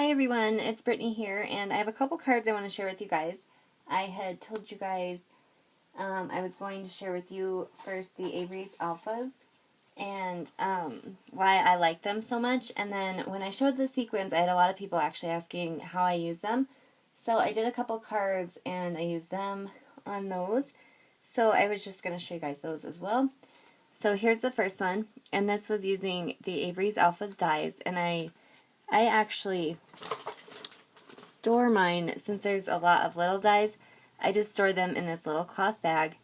Hi everyone, it's Brittany here, and I have a couple cards I want to share with you guys. I had told you guys I was going to share with you first the Avery's Alphas and why I like them so much, and then when I showed the sequins, I had a lot of people actually asking how I use them. So I did a couple cards and I used them on those. So I was just going to show you guys those as well. So here's the first one, and this was using the Avery's Alphas dies, and I actually store mine, since there's a lot of little dies, I just store them in this little cloth bag,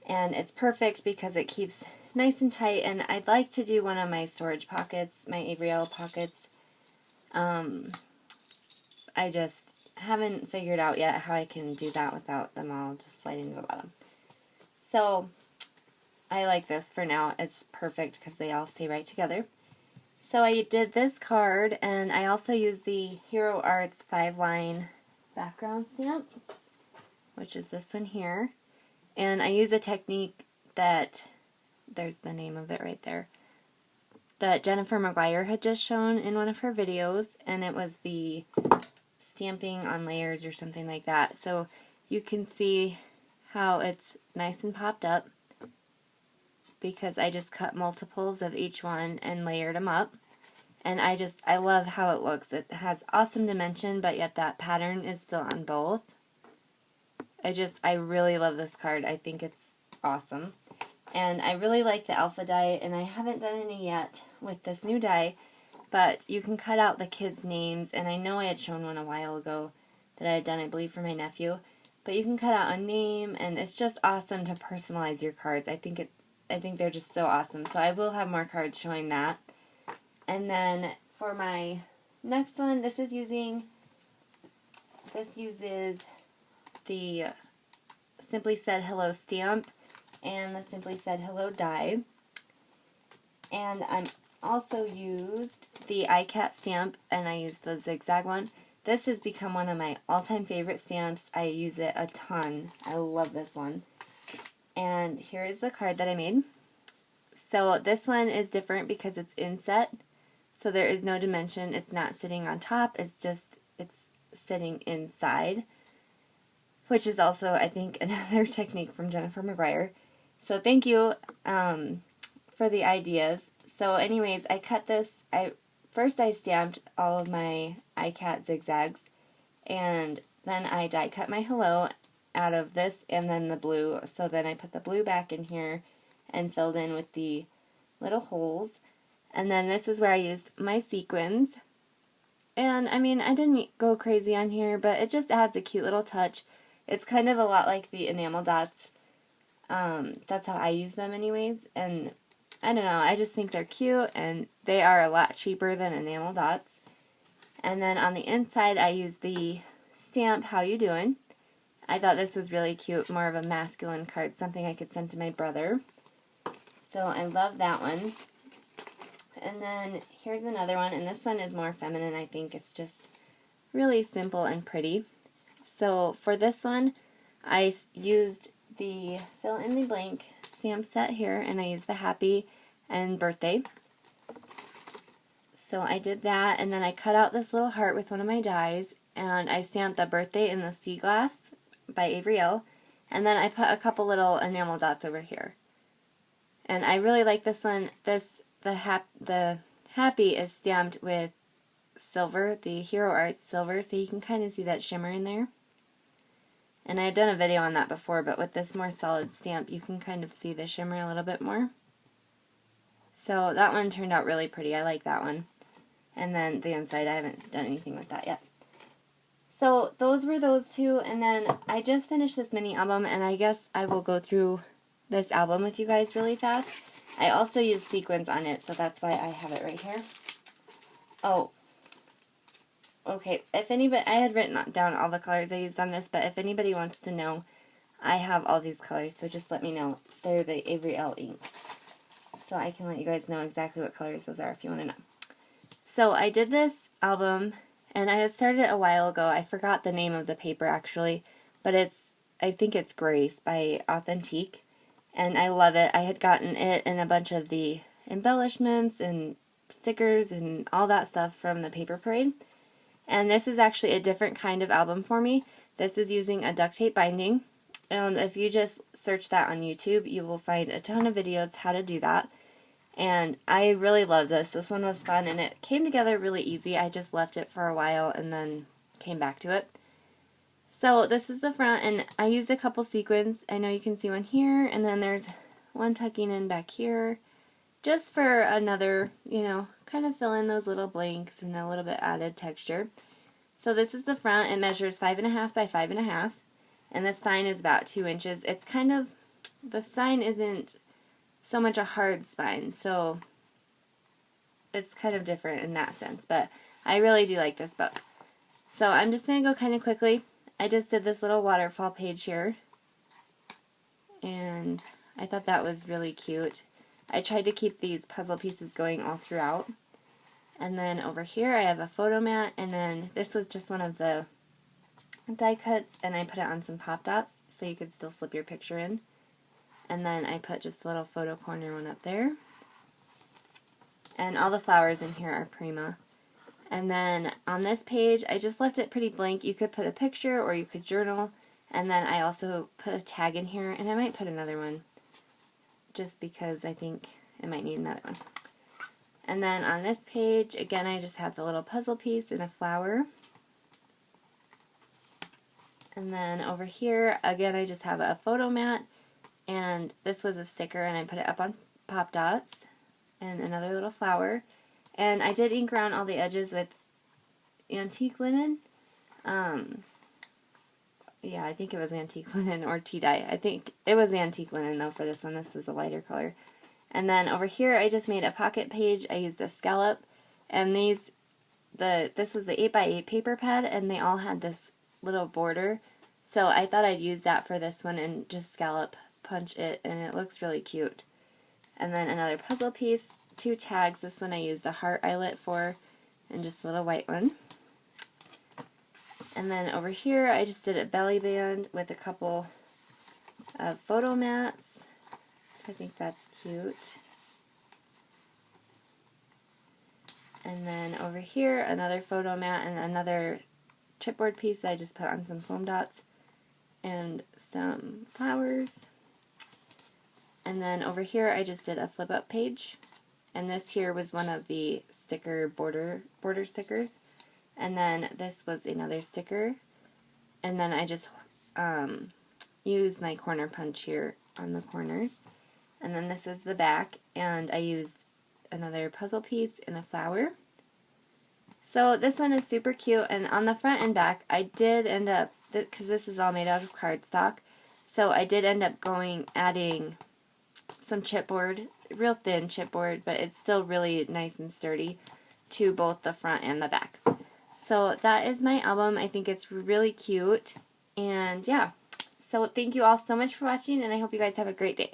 and it's perfect because it keeps nice and tight. And I'd like to do one of my storage pockets, my Avery L pockets. I just haven't figured out yet how I can do that without them all just sliding to the bottom. So I like this for now. It's perfect because they all stay right together. So I did this card, and I also used the Hero Arts 5-line background stamp, which is this one here. And I use a technique that, there's the name of it right there, that Jennifer McGuire had just shown in one of her videos, and it was the stamping on layers or something like that. So you can see how it's nice and popped up, because I just cut multiples of each one and layered them up. And I love how it looks. It has awesome dimension, but yet that pattern is still on both. I really love this card. I think it's awesome. And I really like the alpha die, and I haven't done any yet with this new die, but you can cut out the kids' names, and I know I had shown one a while ago that I had done, I believe, for my nephew. But you can cut out a name, and it's just awesome to personalize your cards. I think they're just so awesome. So I will have more cards showing that. And then for my next one, this uses the Simply Said Hello stamp and the Simply Said Hello die. And I'm also used the iCat stamp, and I used the zigzag one. This has become one of my all-time favorite stamps. I use it a ton. I love this one. And here is the card that I made. So this one is different because it's inset. So there is no dimension. It's not sitting on top. It's sitting inside. Which is also, I think, another technique from Jennifer McGuire. So thank you for the ideas. So anyways, I cut this. First I stamped all of my iCat zigzags. And then I die cut my hello out of this and then the blue. So then I put the blue back in here and filled in with the little holes. And then this is where I used my sequins. And I mean, I didn't go crazy on here, but it just adds a cute little touch. It's kind of a lot like the enamel dots. That's how I use them anyways. And I don't know, I just think they're cute, and they are a lot cheaper than enamel dots. And then on the inside, I used the stamp, How You Doing? I thought this was really cute, more of a masculine card, something I could send to my brother. So I love that one. And then here's another one, and this one is more feminine. I think it's just really simple and pretty. So for this one, I used the fill in the blank stamp set here, and I used the happy and birthday. So I did that, and then I cut out this little heart with one of my dies, and I stamped the birthday in the sea glass by Avery L. And then I put a couple little enamel dots over here. And I really like this one. The happy is stamped with silver, the Hero Arts silver, so you can kind of see that shimmer in there. And I had done a video on that before, but with this more solid stamp, you can kind of see the shimmer a little bit more. So that one turned out really pretty. I like that one. And then the inside, I haven't done anything with that yet. So those were those two, and then I just finished this mini album, and I guess I will go through this album with you guys really fast. I also used sequins on it, so that's why I have it right here. Oh, okay, if anybody, I had written down all the colors I used on this, but if anybody wants to know, I have all these colors, so just let me know. They're the Avery L inks, so I can let you guys know exactly what colors those are if you want to know. So I did this album, and I had started it a while ago. I forgot the name of the paper actually, but I think it's Grace by Authentique, and I love it. I had gotten it and a bunch of the embellishments and stickers and all that stuff from the paper parade, And this is actually a different kind of album for me. This is using a duct tape binding. And if you just search that on YouTube, you will find a ton of videos how to do that. And I really love this. This one was fun, and it came together really easy. I just left it for a while and then came back to it. So this is the front, and I used a couple sequins. I know you can see one here, and then there's one tucking in back here, just for another, you know, kind of fill in those little blanks and a little bit added texture. So this is the front. It measures 5.5 by 5.5, and the spine is about 2 inches. It's kind of, the spine isn't so much a hard spine, so it's kind of different in that sense, but I really do like this book. So I'm just going to go kind of quickly. I just did this little waterfall page here, and I thought that was really cute. I tried to keep these puzzle pieces going all throughout. And then over here I have a photo mat, and then this was just one of the die cuts, and I put it on some pop dots so you could still slip your picture in. And then I put just a little photo corner one up there. And all the flowers in here are Prima. And then on this page, I just left it pretty blank. You could put a picture or you could journal. And then I also put a tag in here, and I might put another one just because I think I might need another one. And then on this page, again, I just have the little puzzle piece and a flower. And then over here, again, I just have a photo mat. And this was a sticker, and I put it up on pop dots, and another little flower. And I did ink around all the edges with antique linen. Yeah, I think it was antique linen or tea dye. I think it was antique linen, though, for this one. This is a lighter color. And then over here, I just made a pocket page. I used a scallop, and this was the 8x8 paper pad, and they all had this little border. So I thought I'd use that for this one and just scallop punch it, and it looks really cute. And then another puzzle piece, 2 tags. This one I used a heart eyelet for, and just a little white one. And then over here I just did a belly band with a couple of photo mats. So I think that's cute. And then over here another photo mat and another chipboard piece that I just put on some foam dots and some flowers. And then over here I just did a flip up page, and this here was one of the sticker border stickers, and then this was another sticker, and then I just used my corner punch here on the corners, and then this is the back, and I used another puzzle piece and a flower. So this one is super cute, and on the front and back I did end up, because this is all made out of cardstock, so I did end up adding some chipboard, real thin chipboard, but it's still really nice and sturdy, to both the front and the back. So that is my album. I think it's really cute, and yeah. So thank you all so much for watching, and I hope you guys have a great day.